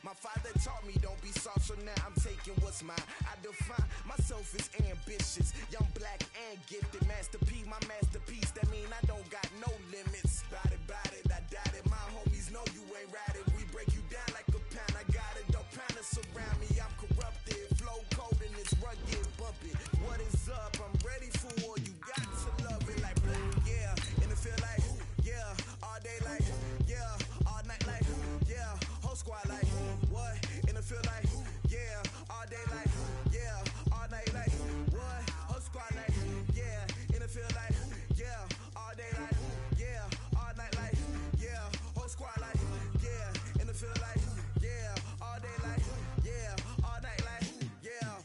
My father taught me don't be soft, so now I'm taking what's mine. I define myself as ambitious, young, black, and gifted. Master P, my masterpiece, that mean I don't got no limits. Bout it, I doubt it. My homies know you ain't ratted. We break you down like a pound. I got it, don't pound us around me. I'm corrupted, flow cold and it's rugged, bumpy. What is up? I'm ready for war. You got to love it like, yeah. And it feel like, yeah. All day like, yeah. All night like, yeah. Whole squad like, what? And it feel like, yeah. All day like, yeah. All night like, what? Whole squad like, yeah. And it feel like, yeah. All day like, yeah. All night like, yeah. Whole squad like, yeah. And it feel like, yeah. All day like, yeah. All night like, yeah.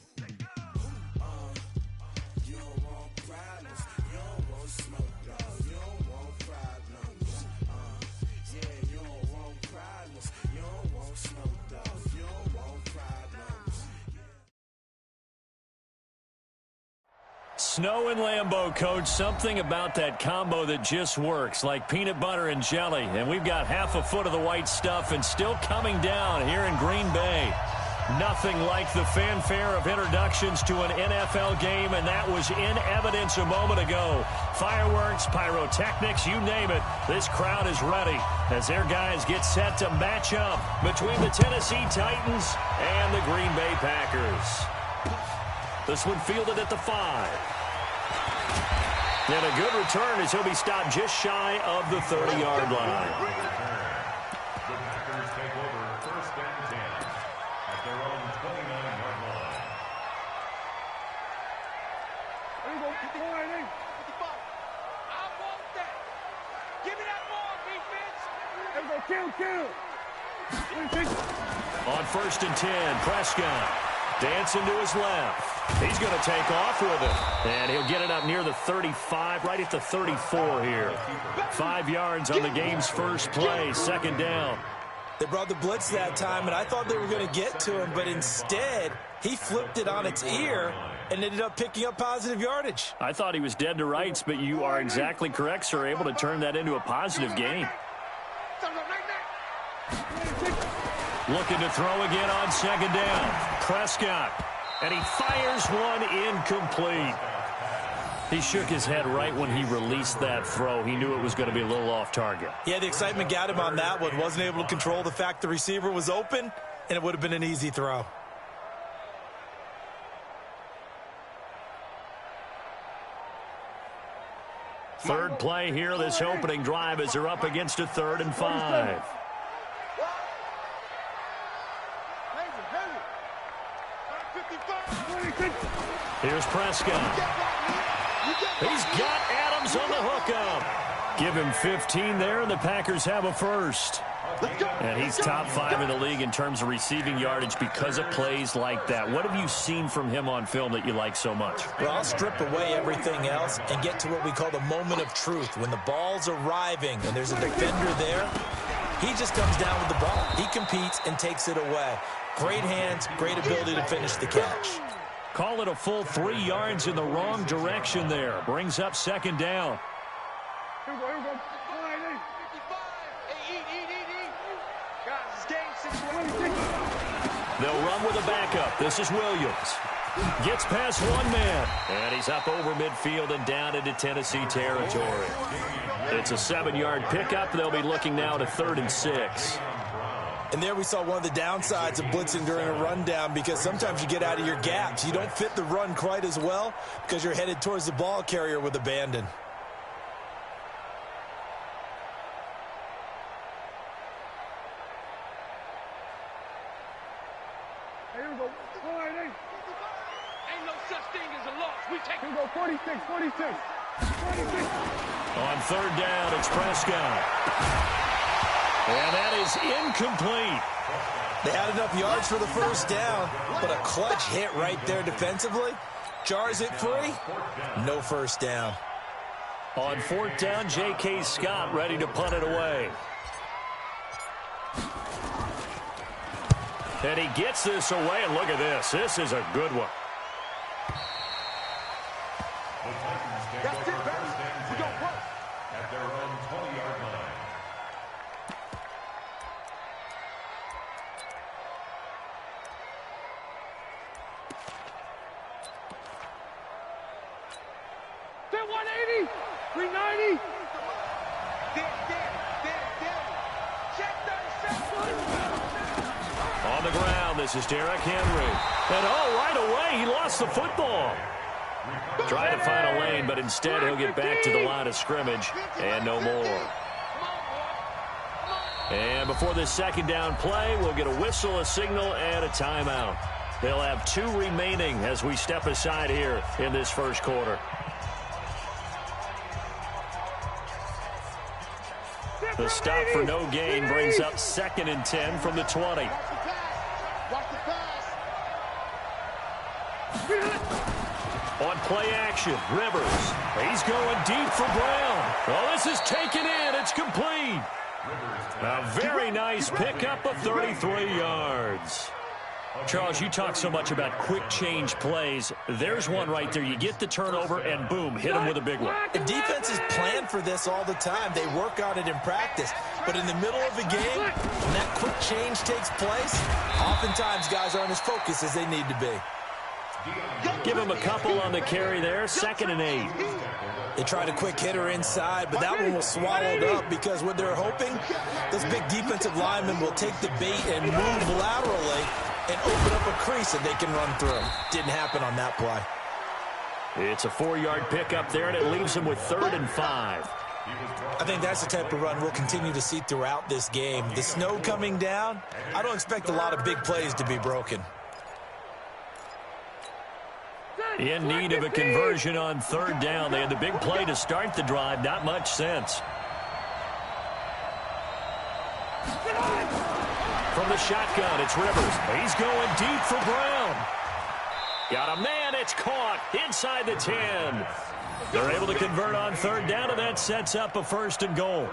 You don't want problems. You don't want smoke, dog. You don't want problems. Yeah, you don't want problems. You don't want smoke, dog. You don't want problems. Snow and Lambeau, Coach. Something about that combo that just works, like peanut butter and jelly. And we've got half a foot of the white stuff and still coming down here in Green Bay. Nothing like the fanfare of introductions to an NFL game, and that was in evidence a moment ago. Fireworks, pyrotechnics, you name it. This crowd is ready as their guys get set to match up between the Tennessee Titans and the Green Bay Packers. This one fielded at the 5. And a good return as he'll be stopped just shy of the 30-yard line. The Packers take over first and 10 at their own 29-yard line. There you go. 55. I want that. Give me that ball, defense. There you go. On first and 10, Prescott dancing to his left. He's going to take off with it. And he'll get it up near the 35, right at the 34 here. 5 yards on the game's first play, second down. They brought the blitz that time, and I thought they were going to get to him, but instead he flipped it on its ear and ended up picking up positive yardage. I thought he was dead to rights, but you are exactly correct, sir, able to turn that into a positive gain. Looking to throw again on second down. Prescott. And he fires one incomplete. He shook his head right when he released that throw. He knew it was going to be a little off target. Yeah, the excitement got him on that one. Wasn't able to control the fact the receiver was open, and it would have been an easy throw. Third play here, this opening drive as they're up against a 3rd and 5. Here's Prescott. He's got Adams on the hookup. Give him 15 there, and the Packers have a first. And he's top 5 in the league in terms of receiving yardage because of plays like that. What have you seen from him on film that you like so much? Well, I'll strip away everything else and get to what we call the moment of truth. When the ball's arriving and there's a defender there, he just comes down with the ball. He competes and takes it away. Great hands, great ability to finish the catch. Call it a full 3 yards in the wrong direction there. Brings up second down. Here we go. They'll run with a backup. This is Williams. Gets past one man. And he's up over midfield and down into Tennessee territory. It's a 7-yard pickup. They'll be looking now to 3rd and 6. And there we saw one of the downsides of blitzing during a rundown, because sometimes you get out of your gaps. You don't fit the run quite as well because you're headed towards the ball carrier with abandon. Here we go. Ain't no such thing as a loss. We take. Here we go. 46. On 3rd down, it's Prescott. And that is incomplete. They had enough yards for the first down, but a clutch hit right there defensively. Jars it free. No first down. On 4th down, J.K. Scott ready to punt it away. And he gets this away, and look at this. This is a good one. That's it, baby. We go at their own 20-yard line. Hit 180. 390. On the ground, this is Derrick Henry. And right away, he lost the football. Trying to find a lane, but instead he'll get back to the line of scrimmage and no more. And before this second down play, we'll get a whistle, a signal, and a timeout. They'll have 2 remaining as we step aside here in this first quarter. The stop for no gain brings up 2nd and 10 from the 20. On play action, Rivers. He's going deep for Brown. Oh, this is taken in. It's complete. A very nice pickup of 33 yards. Charles, you talk so much about quick change plays. There's one right there. You get the turnover, and boom, hit him with a big one. And defenses plan for this all the time. They work on it in practice. But in the middle of the game, when that quick change takes place, oftentimes guys aren't as focused as they need to be. Give him a couple on the carry there. 2nd and 8. They tried a quick hitter inside, but that one was swallowed up because what they're hoping, those big defensive linemen will take the bait and move laterally and open up a crease that they can run through. Didn't happen on that play. It's a 4-yard pickup there, and it leaves him with 3rd and 5. I think that's the type of run we'll continue to see throughout this game. The snow coming down, I don't expect a lot of big plays to be broken. In need of a conversion on 3rd down. They had the big play to start the drive. Not much sense. From the shotgun, it's Rivers. He's going deep for Brown. Got a man. It's caught inside the 10. They're able to convert on 3rd down, and that sets up a 1st and goal.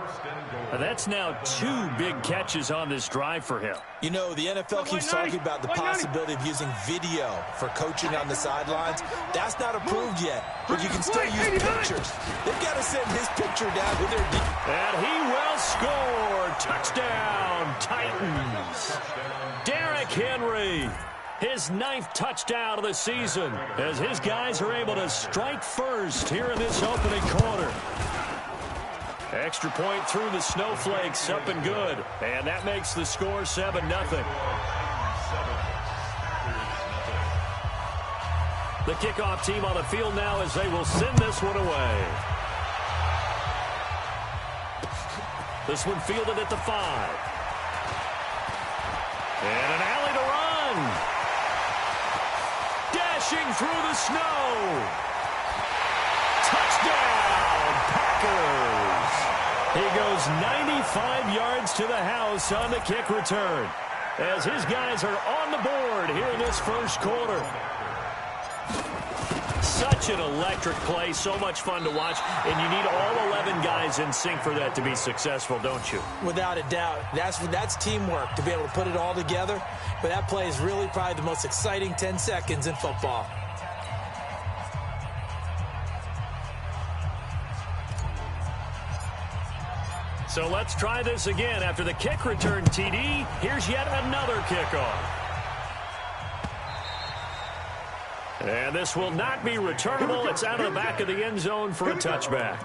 And that's now 2 big catches on this drive for him. You know, the NFL keeps talking about the possibility of using video for coaching on the sidelines. That's not approved yet, but you can still use pictures. They've got to send his picture down to their and he will score. Touchdown, Titans. Derrick Henry. His 9th touchdown of the season as his guys are able to strike first here in this opening quarter. Extra point through the snowflakes, up and good. And that makes the score 7-0. The kickoff team on the field now as they will send this one away. This one fielded at the 5. And an alley to run. Dashing through the snow. Touchdown, Packers. He goes 95 yards to the house on the kick return as his guys are on the board here in this first quarter. Such an electric play, so much fun to watch, and you need all 11 guys in sync for that to be successful, don't you? Without a doubt. That's teamwork to be able to put it all together, but that play is really probably the most exciting 10 seconds in football. So let's try this again. After the kick return, TD, here's yet another kickoff. And this will not be returnable. It's out of the back of the end zone for a touchback.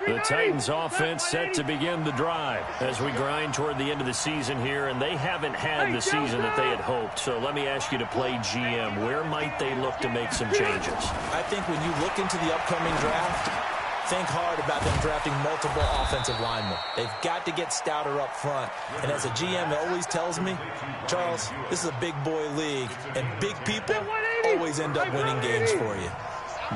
The Titans offense set to begin the drive as we grind toward the end of the season here, and they haven't had the season that they had hoped. So let me ask you to play GM. Where might they look to make some changes? I think when you look into the upcoming draft, think hard about them drafting multiple offensive linemen. They've got to get stouter up front. And as a GM always tells me, Charles, this is a big boy league, and big people always end up winning games for you.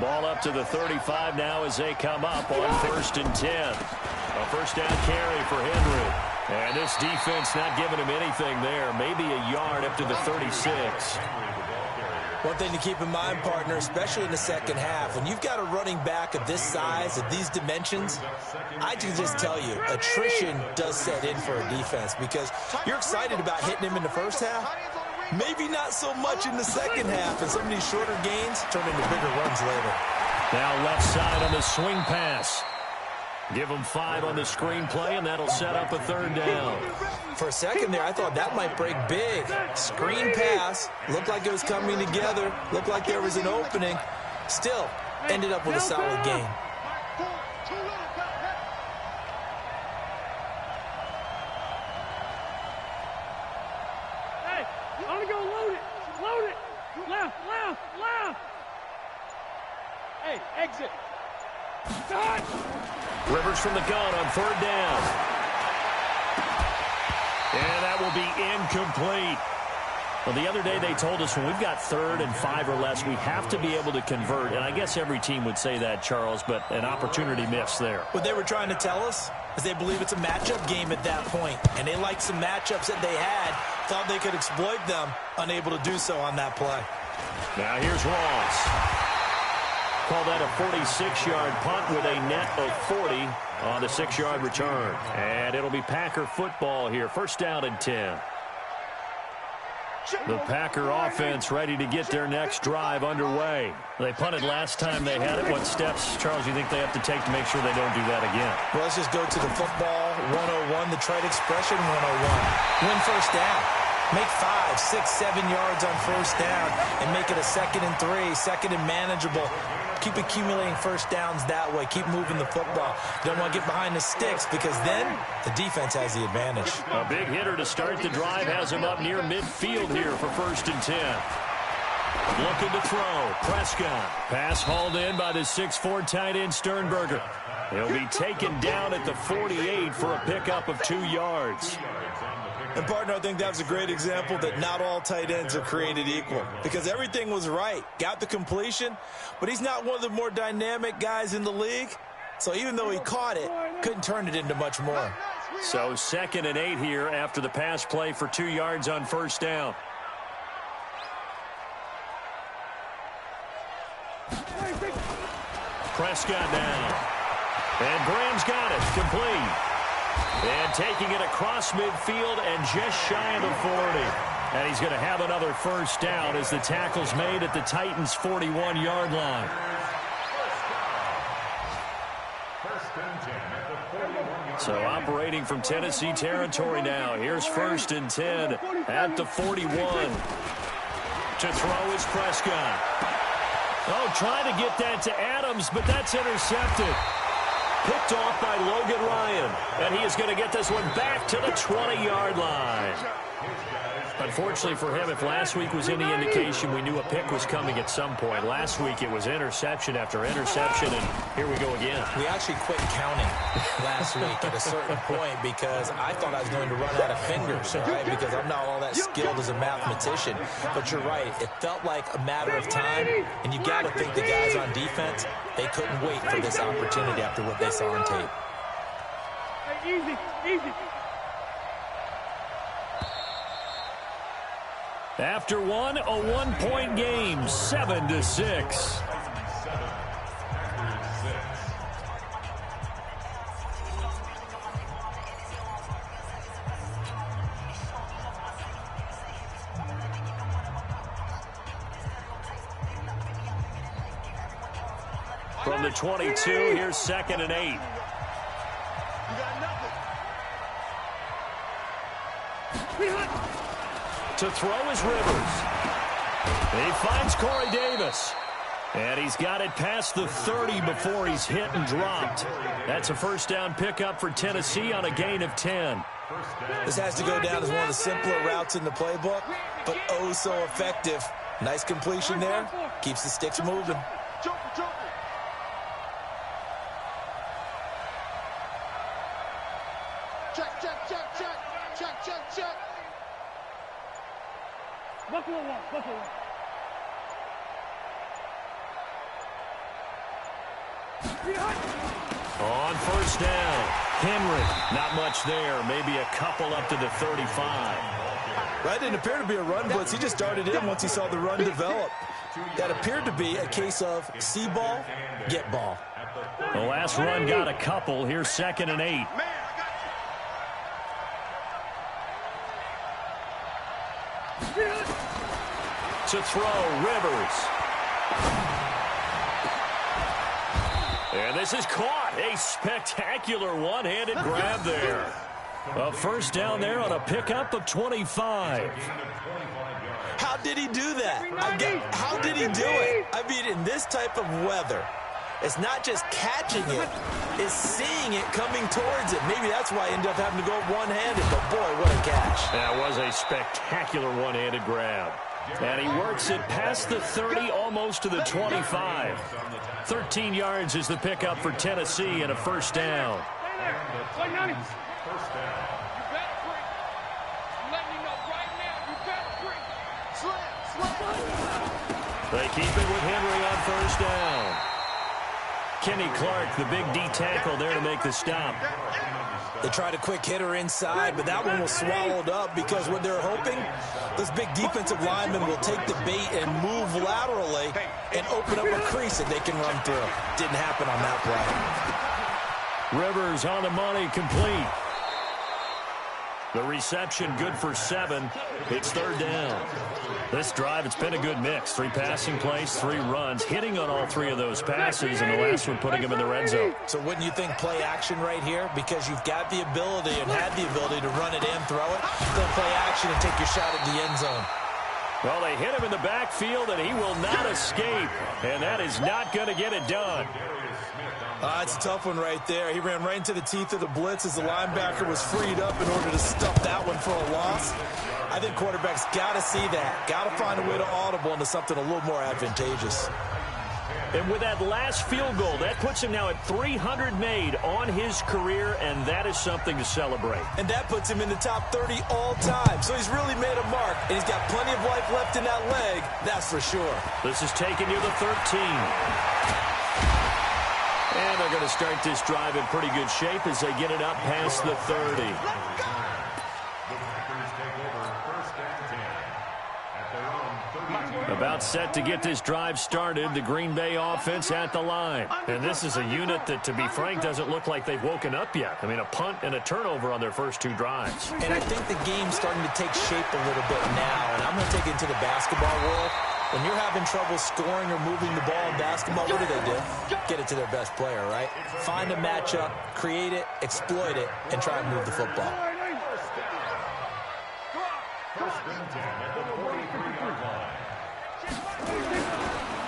Ball up to the 35 now as they come up on 1st and 10. A first down carry for Henry. And this defense not giving him anything there. Maybe a yard up to the 36. One thing to keep in mind, partner, especially in the second half, when you've got a running back of this size, of these dimensions, I can just tell you, attrition does set in for a defense because you're excited about hitting him in the first half. Maybe not so much in the second half, and some of these shorter gains turn into bigger runs later. Now left side on the swing pass. Give them 5 on the screenplay, and that'll set up a 3rd down. For a second there, I thought that might break big. Screen pass. Looked like it was coming together. Looked like there was an opening. Still, ended up with a solid gain. Hey, you want to go load it. Load it. Left. Hey, exit. Start. Rivers from the gun on 3rd down. And that will be incomplete. Well, the other day they told us when we've got 3rd and 5 or less, we have to be able to convert. And I guess every team would say that, Charles, but an opportunity missed there. What they were trying to tell us is they believe it's a matchup game at that point. And they liked some matchups that they had, thought they could exploit them, unable to do so on that play. Now here's Ross. Call that a 46-yard punt with a net of 40 on the 6-yard return. And it'll be Packer football here. 1st down and 10. The Packer offense ready to get their next drive underway. They punted last time they had it. What steps, Charles, you think they have to take to make sure they don't do that again? Well, let's just go to the football 101, the trite expression 101. Win 1st down. Make 5, 6, 7 yards on 1st down and make it a 2nd and 3, 2nd and manageable. Keep accumulating 1st downs that way. Keep moving the football. You don't want to get behind the sticks because then the defense has the advantage. A big hitter to start the drive has him up near midfield here for 1st and 10. Looking to throw. Prescott. Pass hauled in by the 6'4" tight end Sternberger. He'll be taken down at the 48 for a pickup of 2 yards. And, partner, I think that was a great example that not all tight ends are created equal because everything was right. Got the completion, but he's not one of the more dynamic guys in the league. So even though he caught it, couldn't turn it into much more. So 2nd and 8 here after the pass play for 2 yards on 1st down. Prescott down. And Graham's got it. Complete. And taking it across midfield and just shy of the 40. And he's going to have another 1st down as the tackle's made at the Titans' 41-yard line. So operating from Tennessee territory now. Here's 1st and 10 at the 41. To throw is Prescott. Oh, trying to get that to Adams, but that's intercepted. Picked off by Logan Ryan. And he is going to get this one back to the 20-yard line. Unfortunately for him, if last week was any indication, we knew a pick was coming at some point. Last week it was interception after interception, and here we go again. We actually quit counting last week at a certain point because I thought I was going to run out of fingers, right? Because I'm not all that skilled as a mathematician. But you're right. It felt like a matter of time, and you got to think the guys on defense, they couldn't wait for this opportunity after what they saw on tape. Hey, easy. After one, a 1-point game, 7-6. From the 22, here's 2nd and 8. To throw is Rivers. He finds Corey Davis. And he's got it past the 30 before he's hit and dropped. That's a 1st down pickup for Tennessee on a gain of 10. This has to go down as one of the simpler routes in the playbook, but oh so effective. Nice completion there. Keeps the sticks moving. Check. Buffalo one. On 1st down, Henry, not much there, maybe a couple up to the 35. That didn't appear to be a run blitz. He just darted in once he saw the run develop. That appeared to be a case of see ball, get ball. The last run got a couple. Here's 2nd and 8. To throw, Rivers. And this is caught. A spectacular one-handed grab there. A first down there on a pickup of 25. How did he do that? How did he do it? I mean, in this type of weather, it's not just catching it, it's seeing it coming towards it. Maybe that's why he ended up having to go one-handed, but boy, what a catch. That was a spectacular one-handed grab. And he works it past the 30, almost to the 25. 13 yards is the pickup for Tennessee and a first down. They keep it with Henry on first down. Kenny Clark, the big D tackle there to make the stop. They tried a quick hitter inside, but that one was swallowed up because what they're hoping, this big defensive lineman will take the bait and move laterally and open up a crease that they can run through. Didn't happen on that play. Rivers on the money, complete. The reception good for 7. It's third down. This drive, it's been a good mix. 3 passing plays, 3 runs, hitting on all 3 of those passes, and the last one putting him in the red zone. So wouldn't you think play action right here? Because you've got the ability and had the ability to run it in, throw it, then play action and take your shot at the end zone. Well, they hit him in the backfield, and he will not escape, and that is not going to get it done. It's a tough one right there. He ran right into the teeth of the blitz as the linebacker was freed up in order to stuff that one for a loss. I think quarterbacks got to see that. Got to find a way to audible into something a little more advantageous. And with that last field goal, that puts him now at 300 made on his career, and that is something to celebrate. And that puts him in the top 30 all time. So he's really made a mark, and he's got plenty of life left in that leg, that's for sure. This is taken near the 13. And they're going to start this drive in pretty good shape as they get it up past the 30. About set to get this drive started, the Green Bay offense at the line. And this is a unit that, to be frank, doesn't look like they've woken up yet. I mean, a punt and a turnover on their first 2 drives. And I think the game's starting to take shape a little bit now. And I'm going to take it into the basketball world. When you're having trouble scoring or moving the ball in basketball, what do? Get it to their best player, right? Find a matchup, create it, exploit it, and try and move the football.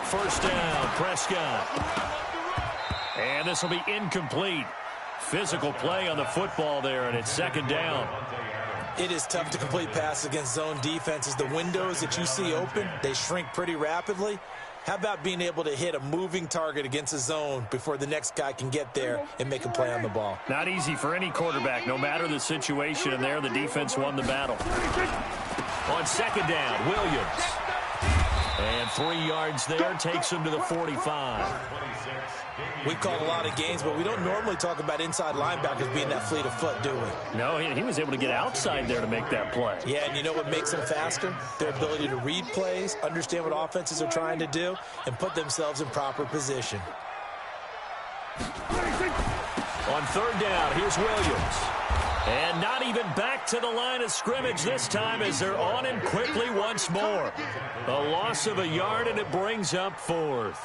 First down, Prescott. And this will be incomplete. Physical play on the football there, and it's second down. It is tough to complete passes against zone defenses. The windows that you see open, they shrink pretty rapidly. How about being able to hit a moving target against a zone before the next guy can get there and make a play on the ball? Not easy for any quarterback, no matter the situation. And there, the defense won the battle. On second down, Williams. And 3 yards there takes him to the 45. We've called a lot of games, but we don't normally talk about inside linebackers being that fleet of foot, do we? No, he was able to get outside there to make that play. Yeah, and you know what makes them faster? Their ability to read plays, understand what offenses are trying to do, and put themselves in proper position. On third down, here's Williams. And not even back to the line of scrimmage this time as they're on him quickly once more. A loss of a yard, and it brings up 4th.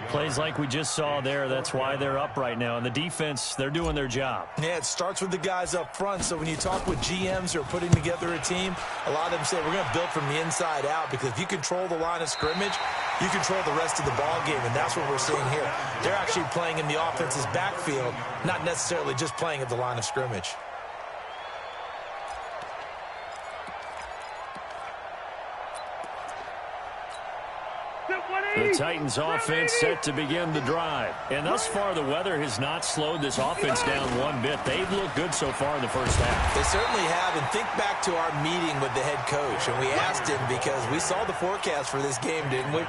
Plays like we just saw there, that's why they're up right now. And the defense, they're doing their job. Yeah, it starts with the guys up front. So when you talk with GMs who are putting together a team, a lot of them say we're going to build from the inside out, because if you control the line of scrimmage, you control the rest of the ball game, and that's what we're seeing here. They're actually playing in the offense's backfield, not necessarily just playing at the line of scrimmage. The Titans offense set to begin the drive. And thus far, the weather has not slowed this offense down one bit. They've looked good so far in the first half. They certainly have. And think back to our meeting with the head coach. And we asked him, because we saw the forecast for this game, didn't we?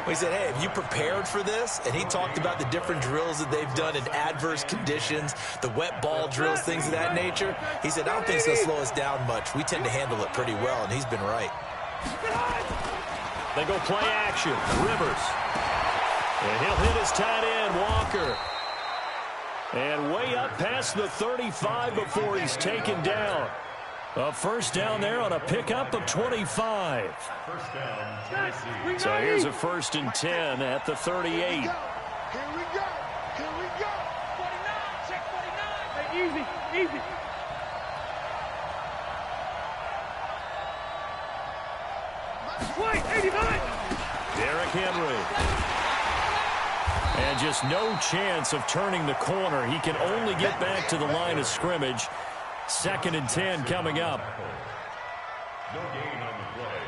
We said, hey, have you prepared for this? And he talked about the different drills that they've done in adverse conditions, the wet ball drills, things of that nature. He said, I don't think it's going to slow us down much. We tend to handle it pretty well, and he's been right. They go play action. Rivers. And he'll hit his tight end, Walker. And way up past the 35 before he's taken down. A first down there on a pickup of 25. So here's a 1st and 10 at the 38. Easy, easy. Wait, 89. Derrick Henry. And just no chance of turning the corner. He can only get back to the line of scrimmage. 2nd and 10 coming up. No gain on the play.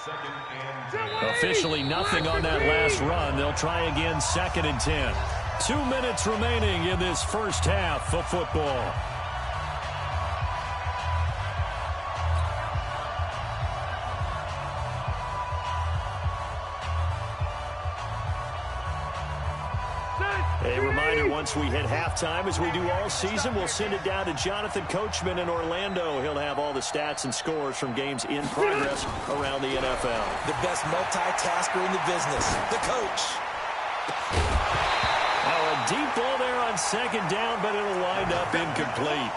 2nd and 10. Officially nothing on that last run. They'll try again 2nd and 10. 2 minutes remaining in this first half of football. A reminder, once we hit halftime, as we do all season, we'll send it down to Jonathan Coachman in Orlando. He'll have all the stats and scores from games in progress around the NFL. The best multitasker in the business, the coach. Oh, a deep ball there on 2nd down, but it'll wind up incomplete.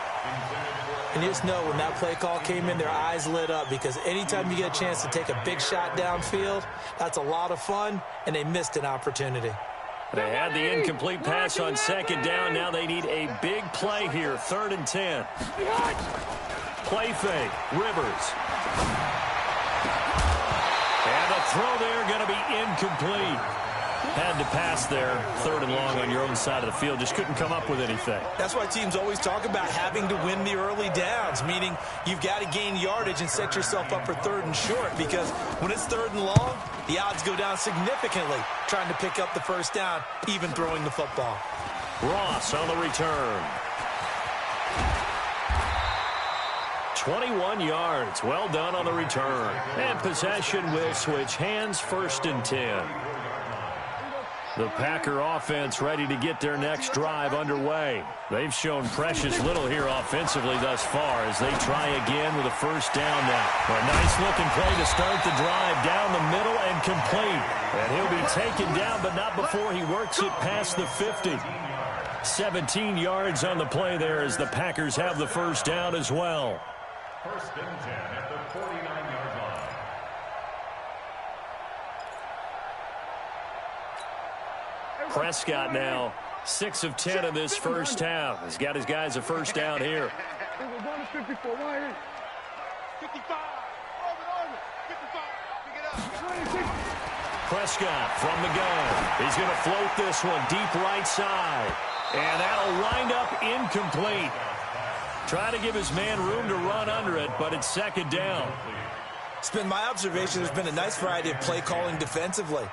And you just know when that play call came in, their eyes lit up, because anytime you get a chance to take a big shot downfield, that's a lot of fun, and they missed an opportunity. They had the incomplete pass on 2nd down. Now they need a big play here. 3rd and 10. Play fake. Rivers. And the throw there going to be incomplete. Had to pass there. 3rd and long on your own side of the field. Just couldn't come up with anything. That's why teams always talk about having to win the early downs, meaning you've got to gain yardage and set yourself up for 3rd and short, because when it's 3rd and long, the odds go down significantly trying to pick up the first down, even throwing the football. Ross on the return. 21 yards. Well done on the return. And possession will switch hands. 1st and 10. The Packer offense ready to get their next drive underway. They've shown precious little here offensively thus far as they try again with a first down now. A nice-looking play to start the drive down the middle and complete. And he'll be taken down, but not before he works it past the 50. 17 yards on the play there as the Packers have the first down as well. 1st and 10 at the 49-yard line. Prescott now 6 of 10 in this first half. He's got his guys a first down here. 54, 55. Prescott from the gun. He's going to float this one deep right side. And that'll wind up incomplete. Try to give his man room to run under it, but it's 2nd down. It's been my observation there's been a nice variety of play calling defensively.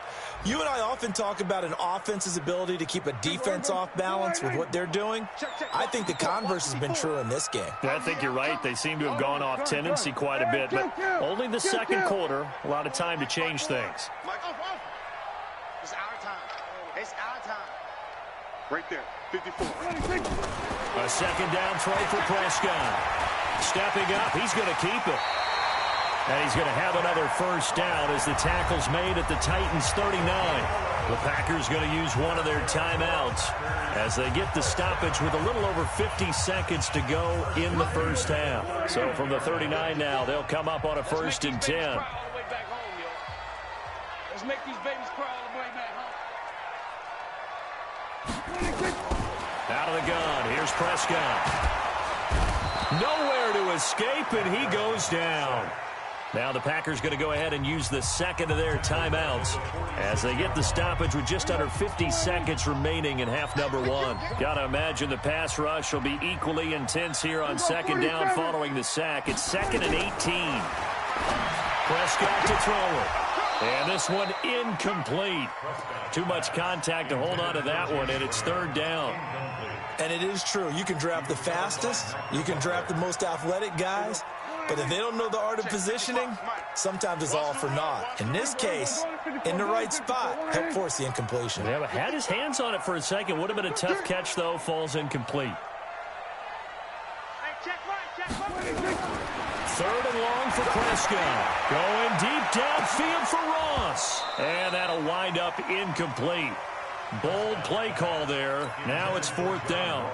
You and I often talk about an offense's ability to keep a defense off balance with what they're doing. I think the converse has been true in this game. I think you're right. They seem to have gone off tendency quite a bit, but only the 2nd quarter. A lot of time to change things. It's our time. It's our time. Right there, 54. A 2nd down throw for Prescott. Stepping up, he's going to keep it. And he's going to have another first down as the tackle's made at the Titans' 39. The Packers going to use one of their timeouts as they get the stoppage with a little over 50 seconds to go in the first half. So from the 39 now, they'll come up on a 1st and 10. Let's make these babies cry all the way back home. Out of the gun, here's Prescott. Nowhere to escape, and he goes down. Now the Packers going to go ahead and use the 2nd of their timeouts as they get the stoppage with just under 50 seconds remaining in half number 1. Got to imagine the pass rush will be equally intense here on 2nd down following the sack. It's 2nd and 18. Prescott to throw it. And this one incomplete. Too much contact to hold on to that one, and it's 3rd down. And it is true. You can draft the fastest. You can draft the most athletic guys. But if they don't know the art of positioning, sometimes it's all for naught. In this case, in the right spot, helped force the incompletion. Yeah, but had his hands on it for a second. Would have been a tough catch, though. Falls incomplete. 3rd and long for Prescott. Going deep downfield for Ross. And that'll wind up incomplete. Bold play call there. Now it's 4th down.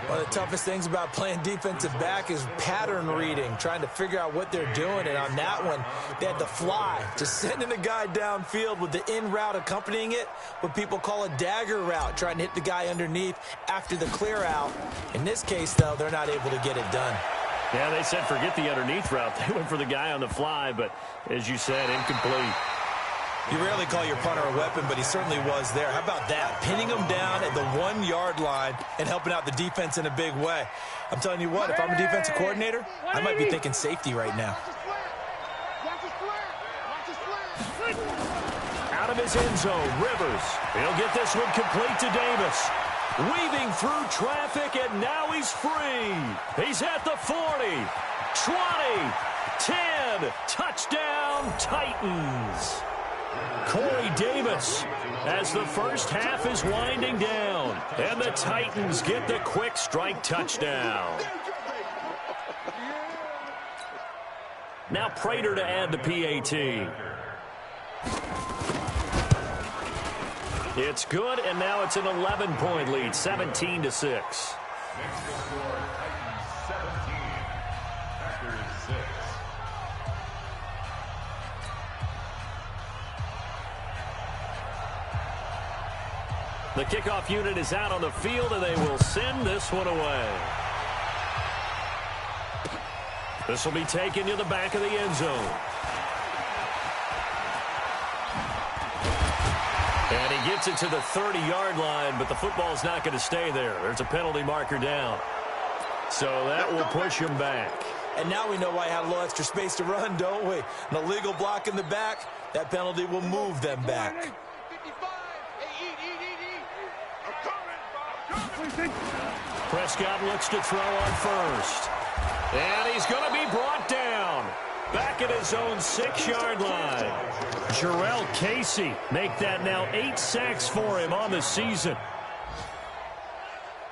One of the toughest things about playing defensive back is pattern reading, trying to figure out what they're doing. And on that one, they had to fly, just sending a guy downfield with the in route accompanying it, what people call a dagger route, trying to hit the guy underneath after the clear out. In this case, though, they're not able to get it done. Yeah, they said forget the underneath route. They went for the guy on the fly, but as you said, incomplete. You rarely call your punter a weapon, but he certainly was there. How about that? Pinning him down at the 1-yard line and helping out the defense in a big way. I'm telling you what, if I'm a defensive coordinator, I might be thinking safety right now. Out of his end zone, Rivers. He'll get this one complete to Davis. Weaving through traffic, and now he's free. He's at the 40, 20, 10. Touchdown, Titans. Corey Davis as the first half is winding down. And the Titans get the quick strike touchdown. Now Prater to add the PAT. It's good, and now it's an 11-point lead, 17-6. Next to score, Titans 17, Packers 6. The kickoff unit is out on the field, and they will send this one away. This will be taken to the back of the end zone. And he gets it to the 30-yard line, but the football's not going to stay there. There's a penalty marker down. So that will push him back. And now we know why he had a little extra space to run, don't we? An illegal block in the back, that penalty will move them back. Prescott looks to throw on first. And he's going to be brought down. Back at his own 6-yard line. Jarrell Casey make that now 8 sacks for him on the season.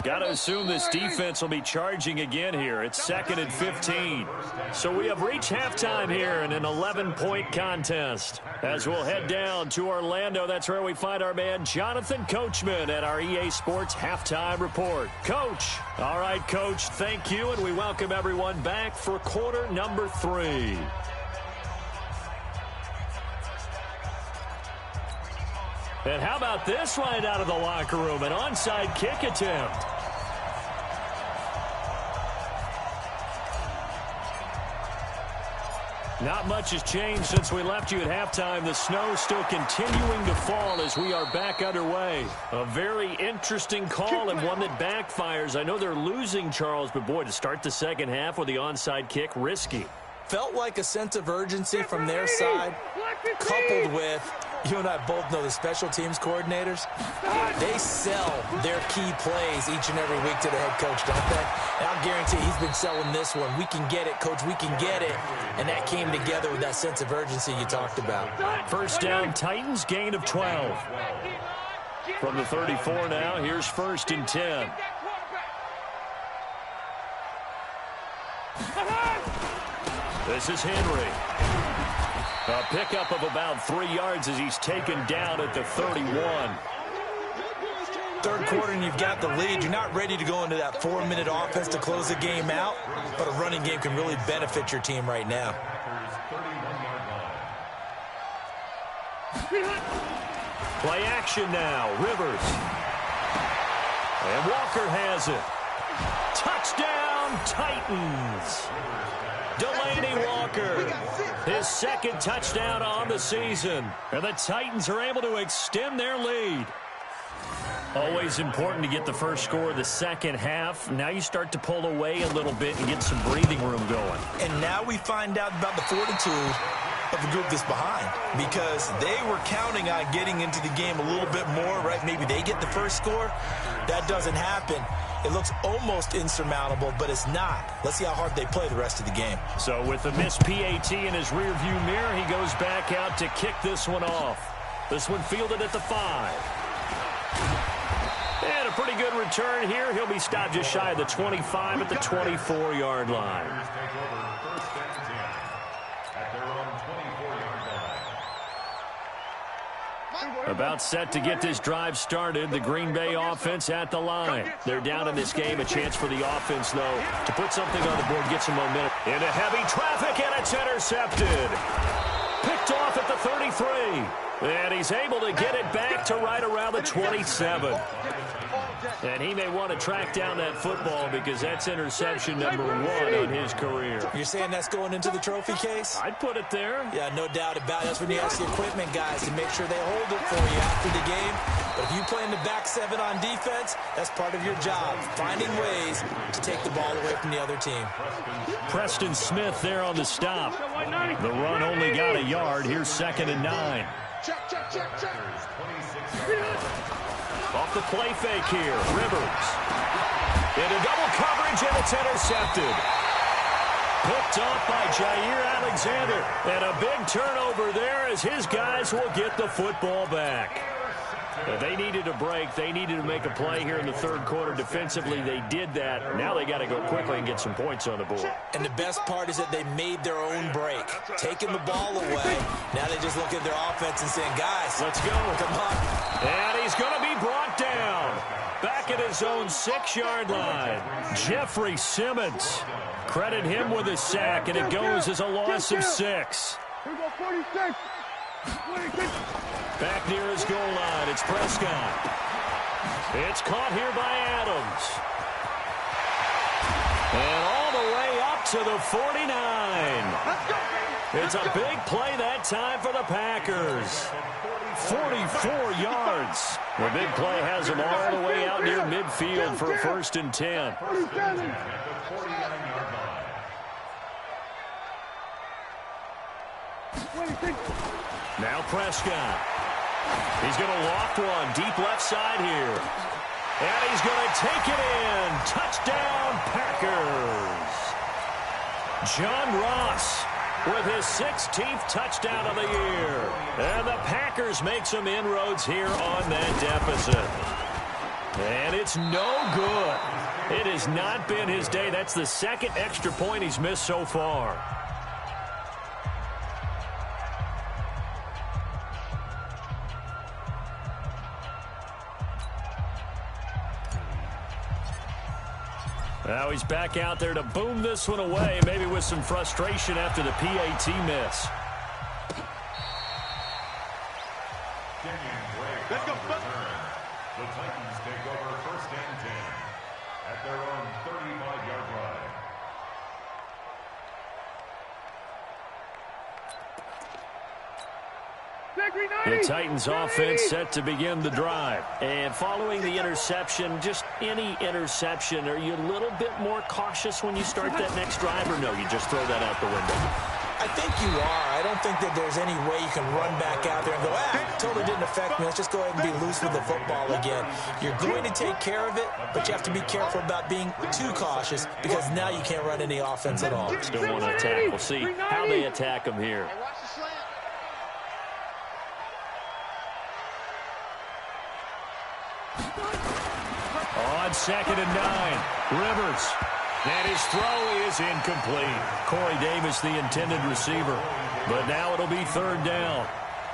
Got to assume this defense will be charging again here. It's 2nd and 15. So we have reached halftime here in an 11-point contest. As we'll head down to Orlando, that's where we find our man Jonathan Coachman at our EA Sports Halftime Report. Coach. All right, Coach, thank you, and we welcome everyone back for quarter number 3. And how about this right out of the locker room? An onside kick attempt. Not much has changed since we left you at halftime. The snow still continuing to fall as we are back underway. A very interesting call and one that backfires. I know they're losing, Charles, but boy, to start the second half with the onside kick, risky. Felt like a sense of urgency from their side, coupled with, you and I both know the special teams coordinators, they sell their key plays each and every week to the head coach, don't they? And I'll guarantee he's been selling this one. We can get it, Coach, we can get it. And that came together with that sense of urgency you talked about. First down, Titans, gain of 12. From the 34 now, here's 1st and 10. This is Henry. A pickup of about 3 yards as he's taken down at the 31. Third quarter and you've got the lead. You're not ready to go into that 4-minute offense to close the game out, but a running game can really benefit your team right now. Play action now. Rivers. And Walker has it. Touchdown, Titans. Delaney Walker, his 2nd touchdown on the season. And the Titans are able to extend their lead. Always important to get the first score of the second half. Now you start to pull away a little bit and get some breathing room going. And now we find out about the fortitude of the group that's behind, because they were counting on getting into the game a little bit more, right? Maybe they get the first score. That doesn't happen. It looks almost insurmountable, but it's not. Let's see how hard they play the rest of the game. So with the missed PAT in his rearview mirror, he goes back out to kick this one off. This one fielded at the 5. And a pretty good return here. He'll be stopped just shy of the 25 at the 24-yard line. About set to get this drive started. The Green Bay offense at the line. They're down in this game. A chance for the offense, though, to put something on the board, get some momentum. Into heavy traffic, and it's intercepted. Picked off at the 33. And he's able to get it back to right around the 27. And he may want to track down that football because that's interception number 1 on his career. You're saying that's going into the trophy case? I'd put it there. Yeah, no doubt about it. That's when you ask the equipment guys to make sure they hold it for you after the game. But if you play in the back 7 on defense, that's part of your job, finding ways to take the ball away from the other team. Preston Smith there on the stop. The run only got a yard. Here's 2nd and 9. Check. Off the play fake here. Rivers. Into double coverage, and it's intercepted. Picked off by Jair Alexander. And a big turnover there as his guys will get the football back. They needed a break. They needed to make a play here in the 3rd quarter. Defensively, they did that. Now they got to go quickly and get some points on the board. And the best part is that they made their own break, taking the ball away. Now they just look at their offense and saying, guys, let's go. Come on. And he's going to be brought down. Back at his own 6-yard line. Jeffrey Simmons. Credit him with a sack, and it goes as a loss of 6. Here we go, 46. 26. Back near his goal line, it's Prescott. It's caught here by Adams. And all the way up to the 49. It's a big play that time for the Packers. 44 yards. The big play has them all the way out near midfield for a 1st and 10. 47. Now Prescott. He's going to loft one deep left side here. And he's going to take it in. Touchdown, Packers. John Ross with his 16th touchdown of the year. And the Packers make some inroads here on that deficit. And it's no good. It has not been his day. That's the 2nd extra point he's missed so far. Now he's back out there to boom this one away, maybe with some frustration after the PAT miss. Let's go. The Titans take over 1st and 10 at their own 35-yard line. The Titans offense set to begin the drive. And following the interception, just any interception, are you a little bit more cautious when you start that next drive, or no, you just throw that out the window? I think you are. I don't think that there's any way you can run back out there and go, totally didn't affect me. Let's just go ahead and be loose with the football again. You're going to take care of it, but you have to be careful about being too cautious because now you can't run any offense at all. Still want to attack. We'll see how they attack him here. Watch the slant. On 2nd and 9, Rivers. And his throw is incomplete. Corey Davis, the intended receiver. But now it'll be 3rd down.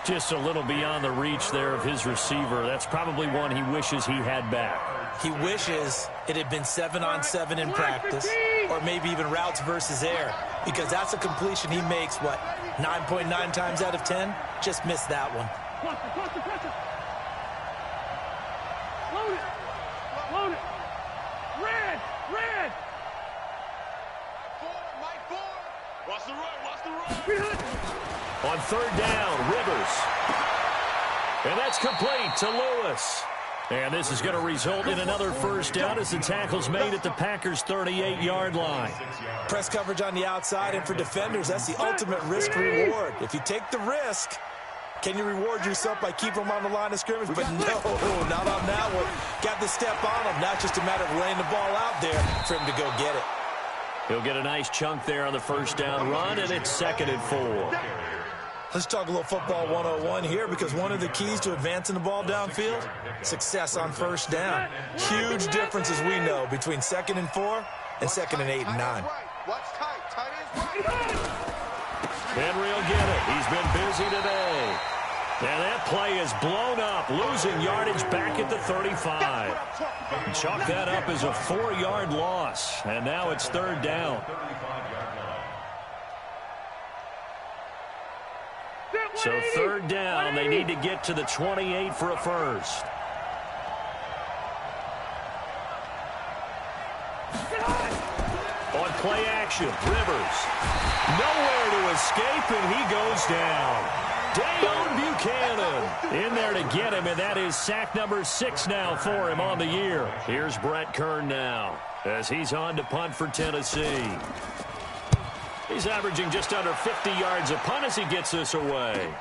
Just a little beyond the reach there of his receiver. That's probably one he wishes he had back. He wishes it had been 7-on-7 in practice, or maybe even routes versus air, because that's a completion he makes, 9.9 times out of 10? Just missed that one. Cluster. Load it. Red. Mike 4. Watch the run. On 3rd down, Rivers. And that's complete to Lewis. And this is going to result in another 1st down as the tackle's made at the Packers' 38-yard line. Press coverage on the outside, and for defenders, that's the ultimate risk-reward. If you take the risk, can you reward yourself by keeping them on the line of scrimmage? But no, not on that one. Got to step on them. Now it's just a matter of laying the ball out there for him to go get it. He'll get a nice chunk there on the 1st down run, and it's 2nd and 4. Let's talk a little football 101 here, because one of the keys to advancing the ball downfield, success on 1st down. Huge difference, as we know, between 2nd and 4 and 2nd and 8 and 9. Watch tight. Tight is right. Henry will get it. He's been busy today. And that play is blown up, losing yardage back at the 35. Chalk that up as a 4-yard loss, and now it's third down. So third down, they need to get to the 28 for a first. On play action, Rivers. Nowhere to escape, and he goes down. Dayon Buchanan in there to get him, and that is sack number 6 now for him on the year. Here's Brett Kern now as he's on to punt for Tennessee. He's averaging just under 50 yards a punt as he gets this away.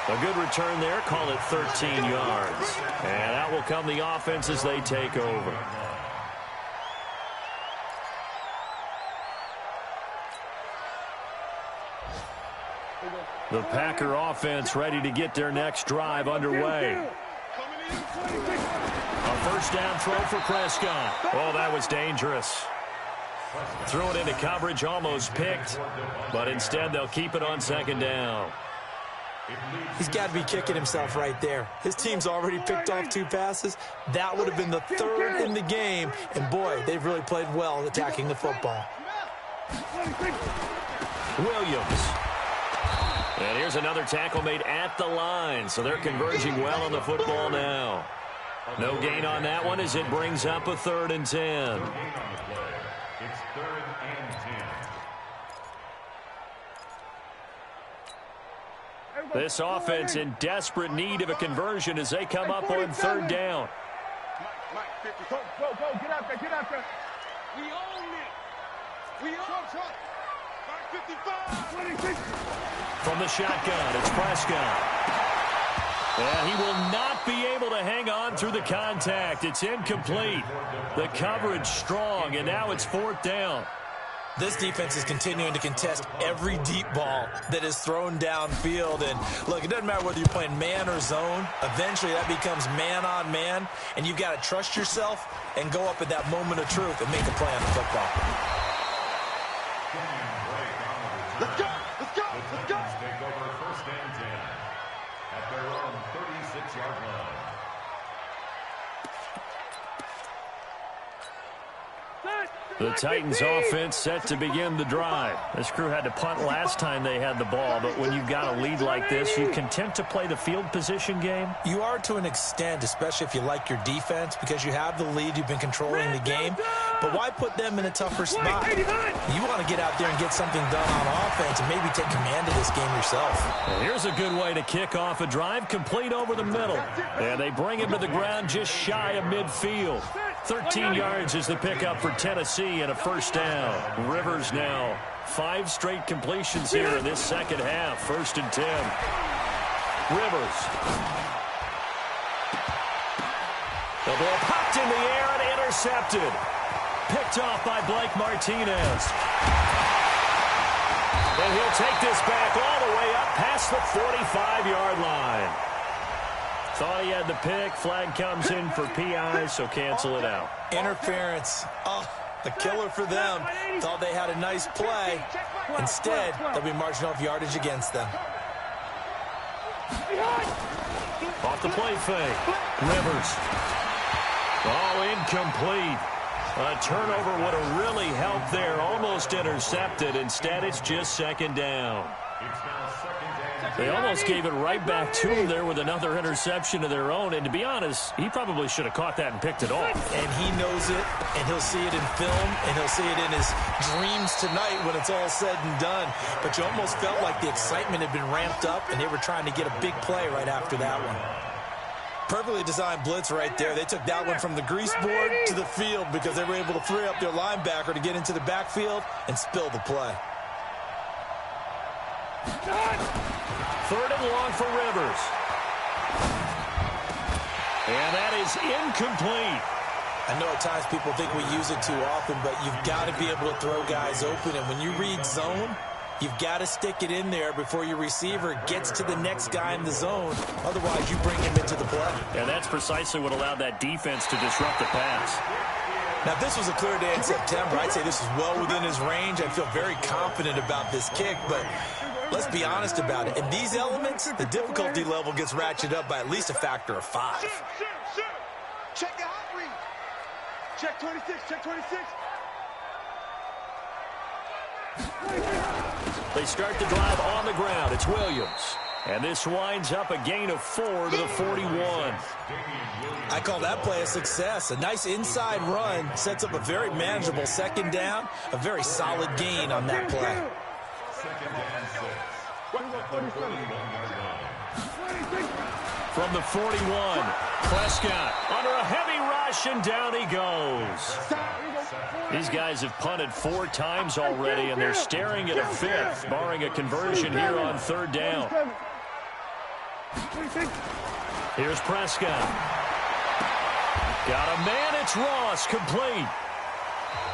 A good return there, call it 13 yards. And out will come the offense as they take over. The Packer offense ready to get their next drive underway. A first down throw for Prescott. Oh, that was dangerous. Threw it into coverage, almost picked, but instead they'll keep it on second down. He's got to be kicking himself right there. His team's already picked off 2 passes. That would have been the 3rd in the game, and boy, they've really played well attacking the football. Williams. And here's another tackle made at the line, so they're converging well on the football now. No gain on that one as it brings up a 3rd and 10. It's 3rd and 10. This offense in desperate need of a conversion as they come up on 3rd down. Go, get out there, get out there. We own it. We own it. 55. From the shotgun, it's Prescott. And he will not be able to hang on through the contact. It's incomplete. The coverage strong, and now it's 4th down. This defense is continuing to contest every deep ball that is thrown downfield. And, look, it doesn't matter whether you're playing man or zone. Eventually, that becomes man on man, and you've got to trust yourself and go up at that moment of truth and make a play on the football. Let's go, let's go, let's go. Take over 1st and 10 at their own 36-yard line. The Titans offense set to begin the drive. This crew had to punt last time they had the ball, but when you've got a lead like this, you content to play the field position game? You are to an extent, especially if you like your defense, because you have the lead, you've been controlling the game. But why put them in a tougher spot? You want to get out there and get something done on offense and maybe take command of this game yourself. And here's a good way to kick off a drive, complete over the middle. And they bring him to the ground just shy of midfield. 13 yards is the pickup for Tennessee and a first down. Rivers now 5 straight completions here in this second half. 1st and 10. Rivers. The ball popped in the air and intercepted. Picked off by Blake Martinez. And he'll take this back all the way up past the 45-yard line. Thought he had the pick. Flag comes in for PI, so cancel it out. Interference. Oh, a killer for them. Thought they had a nice play. Instead, they'll be marching off yardage against them. Off the play fake. Rivers. Oh, incomplete. A turnover would have really helped there. Almost intercepted. Instead, it's just second down. They almost gave it right back to him there with another interception of their own. And to be honest, he probably should have caught that and picked it off. And he knows it, and he'll see it in film, and he'll see it in his dreams tonight when it's all said and done. But you almost felt like the excitement had been ramped up, and they were trying to get a big play right after that one. Perfectly designed blitz right there. They took that one from the grease board to the field because they were able to free up their linebacker to get into the backfield and spill the play. 3rd and long for Rivers. And that is incomplete. I know at times people think we use it too often, but you've got to be able to throw guys open. And when you read zone, you've got to stick it in there before your receiver gets to the next guy in the zone. Otherwise, you bring him into the play. And that's precisely what allowed that defense to disrupt the pass. Now, if this was a clear day in September, I'd say this is well within his range. I feel very confident about this kick, but let's be honest about it. In these elements, the difficulty level gets ratcheted up by at least a factor of 5. Check the hot read. Check 26, check 26. They start the drive on the ground. It's Williams. And this winds up a gain of 4 to the 41. I call that play a success. A nice inside run sets up a very manageable second down. A very solid gain on that play. Second down 6. From the 41, Prescott under a heavy rush, and down he goes. These guys have punted 4 times already, and they're staring at a 5th, barring a conversion here on 3rd down. Here's Prescott. Got a man, it's Ross, complete.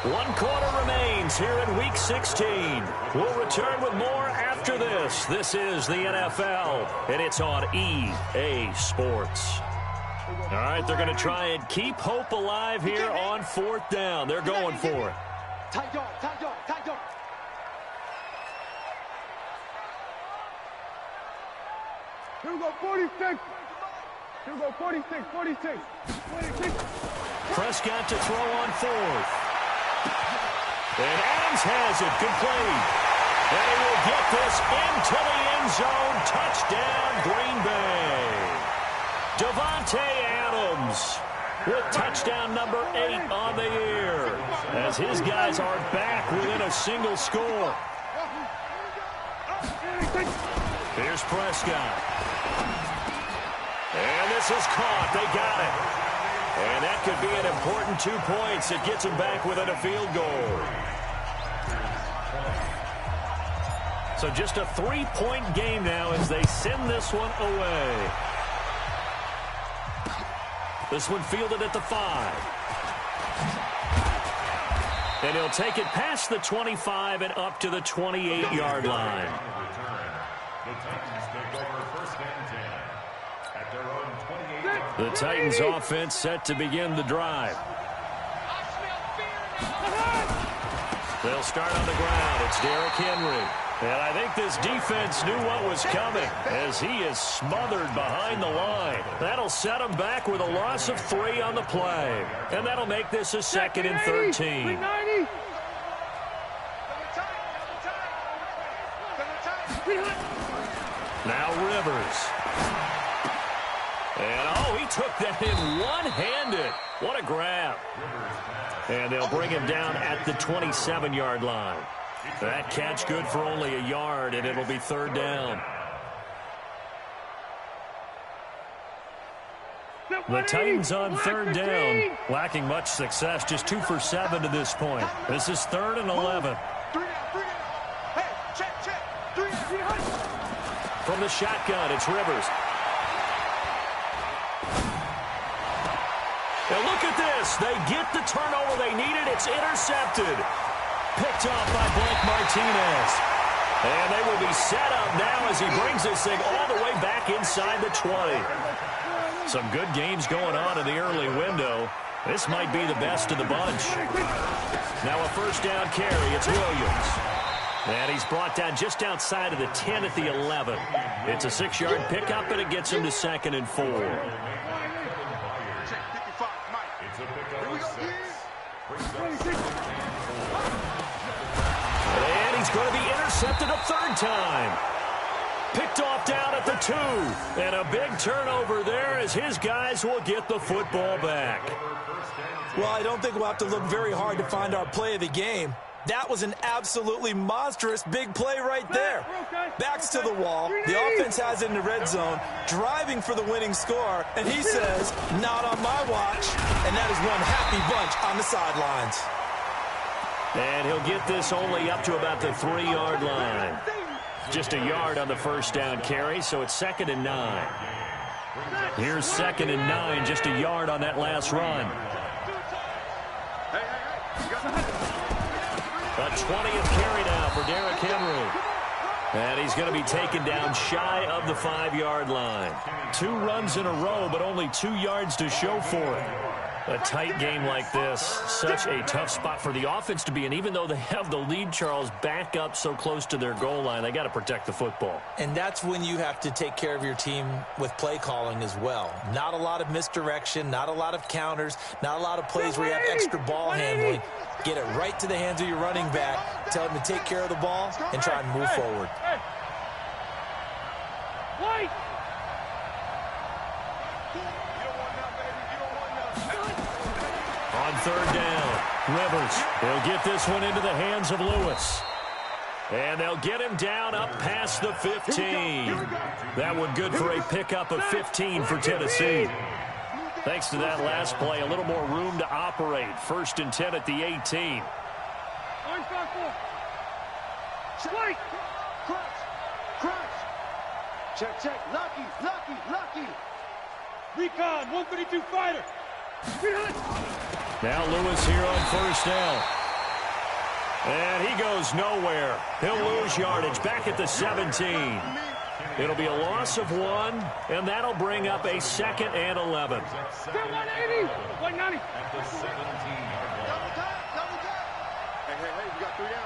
1 quarter remains here in Week 16. We'll return with more after this. This is the NFL, and it's on EA Sports. All right, they're going to try and keep hope alive here on 4th down. They're going for it. Tight dog, tight dog, tight dog. Here we go, 46. Here we go, 46, 46. 26. Prescott to throw on 4th. And Adams has it complete. And he will get this into the end zone. Touchdown, Green Bay. Davante Adams with touchdown number 8 on the year, as his guys are back within a single score. Here's Prescott. And this is caught. They got it. And that could be an important 2 points. It gets him back within a field goal. So just a 3-point game now as they send this one away. This one fielded at the 5. And he'll take it past the 25 and up to the 28-yard line. The Titans take over 1st and 10 at their own 28. The Titans offense set to begin the drive. They'll start on the ground. It's Derrick Henry. And I think this defense knew what was coming as he is smothered behind the line. That'll set him back with a loss of 3 on the play. And that'll make this a 2nd and 13. Now Rivers. And, oh, he took that in one-handed. What a grab. And they'll bring him down at the 27-yard line. That catch good for only a yard, and it'll be 3rd down. The Titans on 3rd down, lacking much success, just 2 for 7 to this point. This is 3rd and 11. Hey, check. 3 From the shotgun, it's Rivers. Now look at this. They get the turnover they needed. It's intercepted. Picked off by Blake Martinez. And they will be set up now as he brings this thing all the way back inside the 20. Some good games going on in the early window. This might be the best of the bunch. Now a 1st down carry. It's Williams. And he's brought down just outside of the 10 at the 11. It's a 6-yard pickup, and it gets him to 2nd and 4. It's a pickup of 6. And he's going to be intercepted a 3rd time. Picked off down at the 2. And a big turnover there as his guys will get the football back. Well, I don't think we'll have to look very hard to find our play of the game. That was an absolutely monstrous big play right there. Backs to the wall. The offense has it in the red zone, driving for the winning score. And he says, not on my watch. And that is one happy bunch on the sidelines. And he'll get this only up to about the 3-yard line. Just a yard on the 1st down carry, so it's 2nd and 9. Here's 2nd and 9, just a yard on that last run. A 20th carry now for Derrick Henry. And he's going to be taken down shy of the 5-yard line. 2 runs in a row, but only 2 yards to show for it. A tight game like this, such a tough spot for the offense to be in. Even though they have the lead, Charles, back up so close to their goal line, they got to protect the football. And that's when you have to take care of your team with play calling as well. Not a lot of misdirection, not a lot of counters, not a lot of plays where you have extra ball handling. Get it right to the hands of your running back, tell him to take care of the ball, and try and move forward. White! On third down, Rivers. He'll get this one into the hands of Lewis. And they'll get him down up past the 15. That one good for a pickup of 15 for Tennessee. Thanks to that last play, a little more room to operate. 1st and 10 at the 18. White! Crunch. Check. Lucky. Recon, 132 fighter. Now Lewis here on 1st down. And he goes nowhere. He'll lose yardage back at the 17. It'll be a loss of 1, and that'll bring up a 2nd and 11. 180. 190. At the 17-yard line. Double time. Hey, we got 3 down.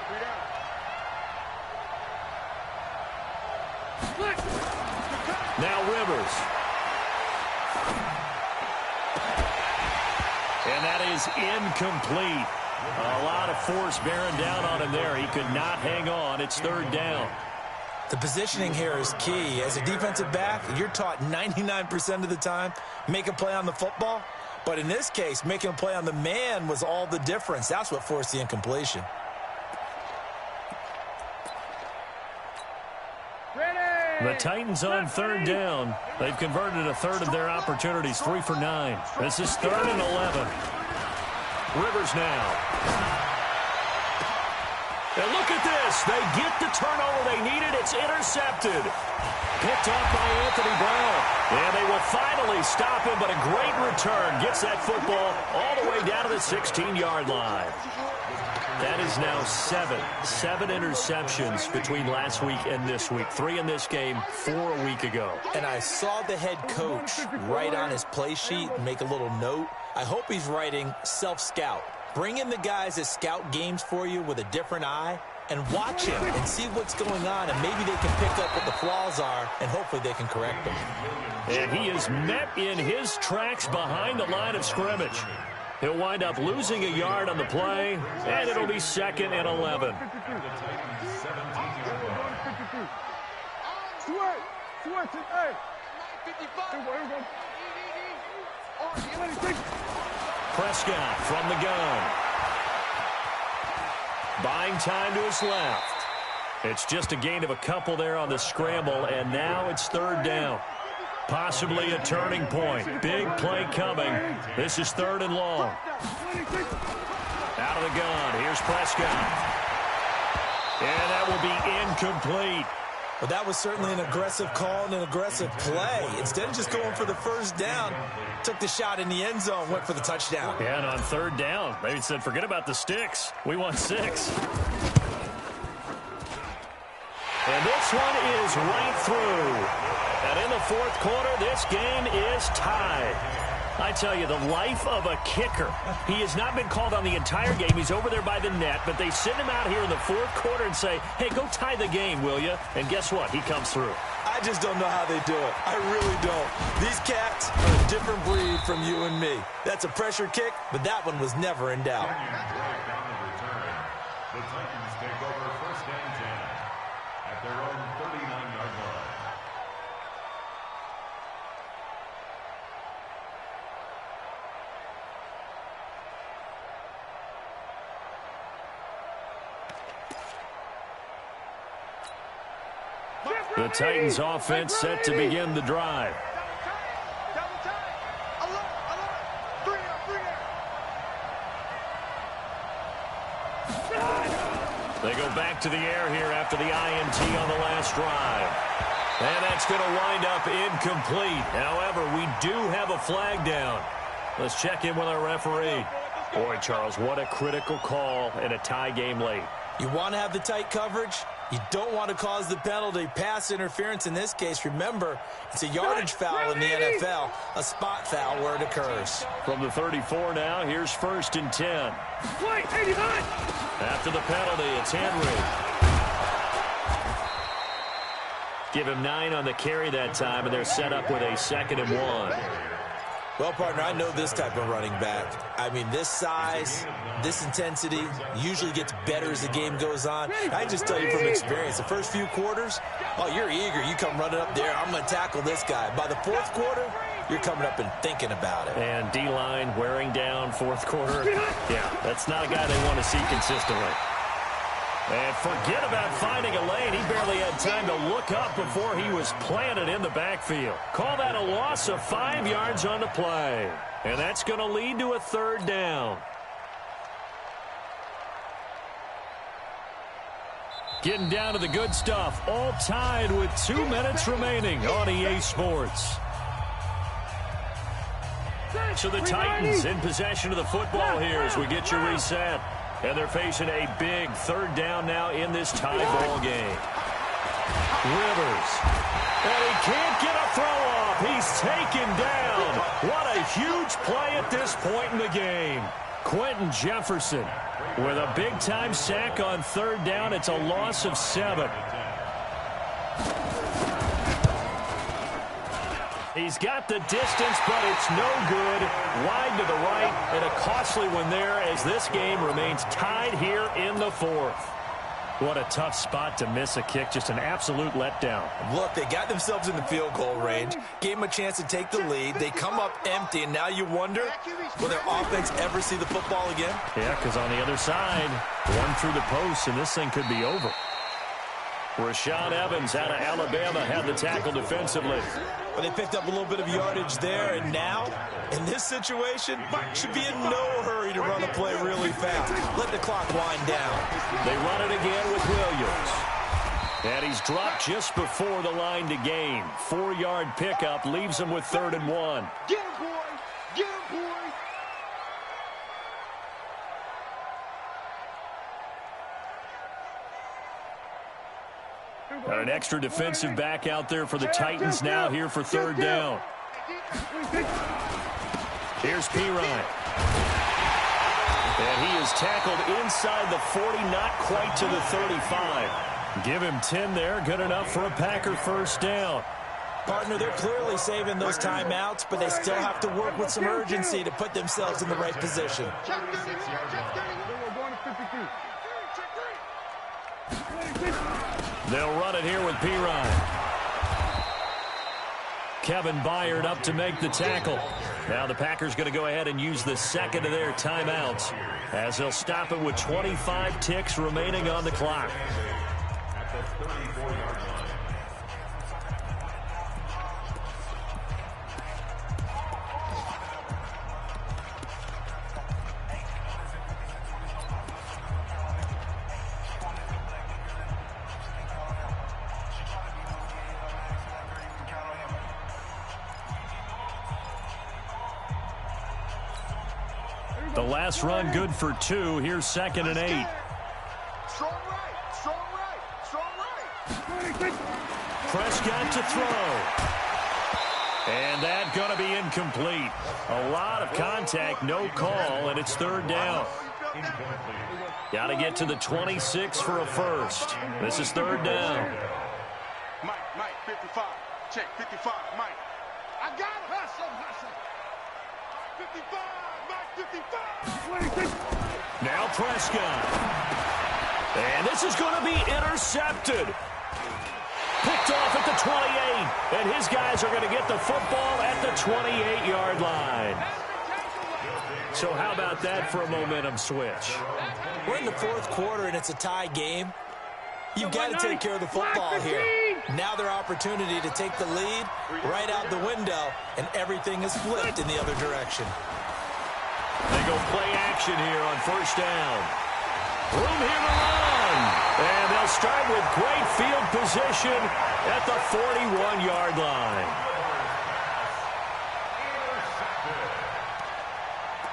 Now Rivers. And that is incomplete. A lot of force bearing down on him there. He could not hang on. It's 3rd down. The positioning here is key. As a defensive back, you're taught 99% of the time, make a play on the football. But in this case, making a play on the man was all the difference. That's what forced the incompletion. The Titans on 3rd down. They've converted a third of their opportunities, 3 for 9. This is 3rd and 11. Rivers now. And look at this. They get the turnover they needed. It's intercepted. Picked off by Anthony Brown. And they will finally stop him, but a great return. Gets that football all the way down to the 16-yard line. That is now 7 interceptions between last week and this week. 3 in this game, 4 a week ago. And I saw the head coach write on his play sheet and make a little note. I hope he's writing self-scout. Bring in the guys that scout games for you with a different eye and watch him and see what's going on, and maybe they can pick up what the flaws are, and hopefully they can correct them. And he is met in his tracks behind the line of scrimmage. He'll wind up losing a yard on the play, and it'll be 2nd and 11. Prescott from the gun. Buying time to his left. It's just a gain of a couple there on the scramble, and now it's 3rd down. Possibly a turning point. Big play coming. This is 3rd and long. Out of the gun. Here's Prescott. And that will be incomplete. Well, that was certainly an aggressive call and an aggressive play. Instead of just going for the 1st down, took the shot in the end zone, went for the touchdown. Yeah, and on 3rd down, maybe said, forget about the sticks. We want 6. And this one is right through. And in the 4th quarter, this game is tied. I tell you, the life of a kicker. He has not been called on the entire game. He's over there by the net, but they send him out here in the 4th quarter and say, hey, go tie the game, will you? And guess what? He comes through. I just don't know how they do it. I really don't. These cats are a different breed from you and me. That's a pressure kick, but that one was never in doubt. The Titans take over 1st and 10 at their own 39-yard line. The Titans offense set to begin the drive. Double time. Alert. 3 down. They go back to the air here after the INT on the last drive. And that's going to wind up incomplete. However, we do have a flag down. Let's check in with our referee. Boy, Charles, what a critical call in a tie game late. You want to have the tight coverage? You don't want to cause the penalty. Pass interference in this case. Remember, it's a yardage foul in the NFL, a spot foul where it occurs. From the 34 now, here's 1st and 10. After the penalty, it's Henry. Give him 9 on the carry that time, and they're set up with a 2nd and 1. Well, partner, I know this type of running back. I mean, this size, this intensity usually gets better as the game goes on. I just tell you from experience, the first few quarters, oh, you're eager. You come running up there, I'm going to tackle this guy. By the 4th quarter, you're coming up and thinking about it. And D-line wearing down 4th quarter. Yeah, that's not a guy they want to see consistently. And forget about finding a lane. He barely had time to look up before he was planted in the backfield. Call that a loss of 5 yards on the play. And that's going to lead to a 3rd down. Getting down to the good stuff. All tied with 2 minutes remaining on EA Sports. So the Titans in possession of the football here as we get you reset. And they're facing a big 3rd down now in this tie ball game. Rivers. And he can't get a throw off. He's taken down. What a huge play at this point in the game. Quentin Jefferson with a big-time sack on 3rd down. It's a loss of 7. He's got the distance, but it's no good. Wide to the right, and a costly one there as this game remains tied here in the 4th. What a tough spot to miss a kick. Just an absolute letdown. Look, they got themselves in the field goal range, gave them a chance to take the lead. They come up empty, and now you wonder, will their offense ever see the football again? Yeah, because on the other side, one through the post, and this thing could be over. Rashaan Evans out of Alabama had the tackle defensively. But they picked up a little bit of yardage there, and now, in this situation, should be in no hurry to run a play really fast. Let the clock wind down. They run it again with Williams. And he's dropped just before the line to gain. 4-yard pickup leaves him with 3rd and 1. Get him, boy! Get him, boy! Got an extra defensive back out there for the Titans now here for 3rd down. Here's Pirine. And he is tackled inside the 40, not quite to the 35. Give him 10 there, good enough for a Packer 1st down. Partner, they're clearly saving those timeouts, but they still have to work with some urgency to put themselves in the right position. They'll run it here with Pirine. Kevin Byard up to make the tackle. Now the Packers going to go ahead and use the 2nd of their timeouts as they'll stop it with 25 ticks remaining on the clock. At the 34-yard line. The last run good for 2. Here's 2nd and 8. Strong right, strong right, strong right. Prescott to throw. And that going to be incomplete. A lot of contact, no call, and it's 3rd down. Got to get to the 26 for a 1st. This is 3rd down. Mike, 55. Check, 55, Mike. I got it. Hustle. 55, Mike, 55. Now Prescott. And this is going to be intercepted. Picked off at the 28. And his guys are going to get the football at the 28-yard line. So how about that for a momentum switch? We're in the 4th quarter, and it's a tie game. You've got to take care of the football here. Now their opportunity to take the lead right out the window, and everything is flipped in the other direction. They go play action here on 1st down. Room here to run. And they'll start with great field position at the 41-yard line.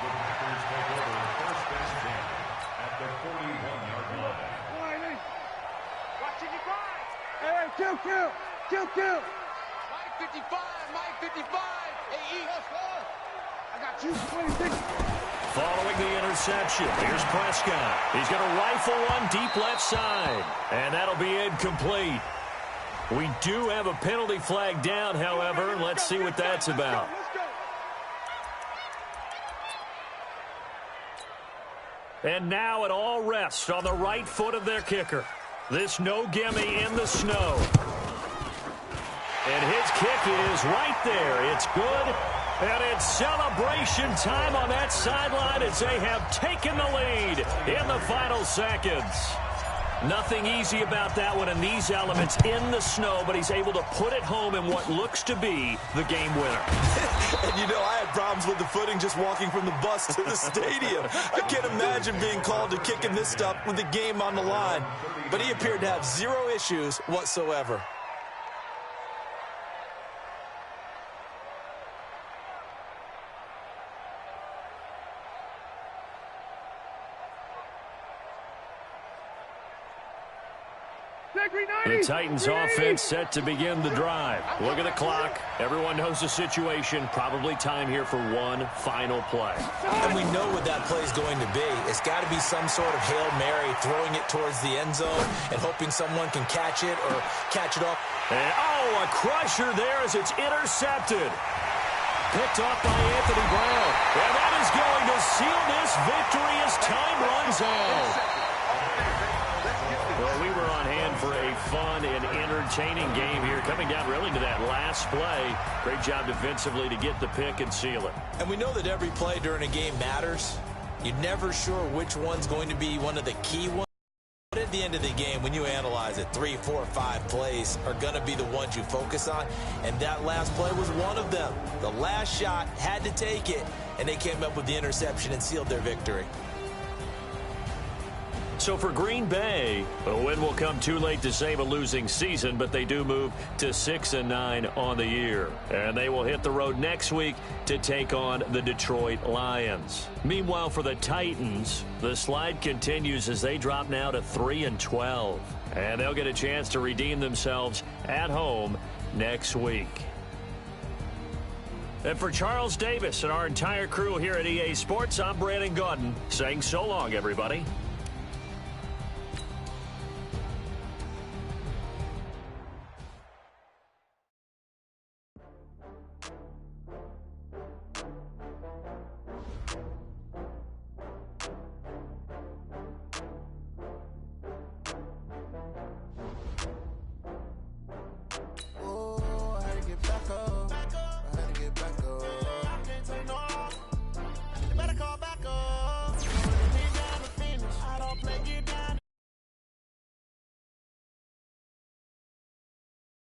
The Packers take over 1st and 10 at the 41-yard line. Hey, kill. Mike 55. Hey, eat. I got you. 26. Following the interception, here's Prescott. He's going to rifle one deep left side, and that'll be incomplete. We do have a penalty flag down, however. Let's see what that's about. And now it all rests on the right foot of their kicker. This no-gimme in the snow. And his kick is right there. It's good. And it's celebration time on that sideline as they have taken the lead in the final seconds. Nothing easy about that one in these elements in the snow, but he's able to put it home in what looks to be the game winner. And you know, I had problems with the footing just walking from the bus to the stadium. I can't imagine being called to kicking this stuff with the game on the line. But he appeared to have zero issues whatsoever. The Titans offense set to begin the drive. Look at the clock. Everyone knows the situation. Probably time here for one final play. And we know what that play is going to be. It's got to be some sort of Hail Mary, throwing it towards the end zone and hoping someone can catch it or catch it off. And, a crusher there as it's intercepted. Picked off by Anthony Brown. And that is going to seal this victory as time runs out. Well, we were on hand for a fun and entertaining game here, coming down really to that last play. Great job defensively to get the pick and seal it. And we know that every play during a game matters. You're never sure which one's going to be one of the key ones. But at the end of the game, when you analyze it, 3, 4, 5 plays are going to be the ones you focus on. And that last play was one of them. The last shot had to take it, and they came up with the interception and sealed their victory. So for Green Bay, a win will come too late to save a losing season, but they do move to 6-9 on the year. And they will hit the road next week to take on the Detroit Lions. Meanwhile, for the Titans, the slide continues as they drop now to 3-12. And they'll get a chance to redeem themselves at home next week. And for Charles Davis and our entire crew here at EA Sports, I'm Brandon Gaudin saying so long, everybody.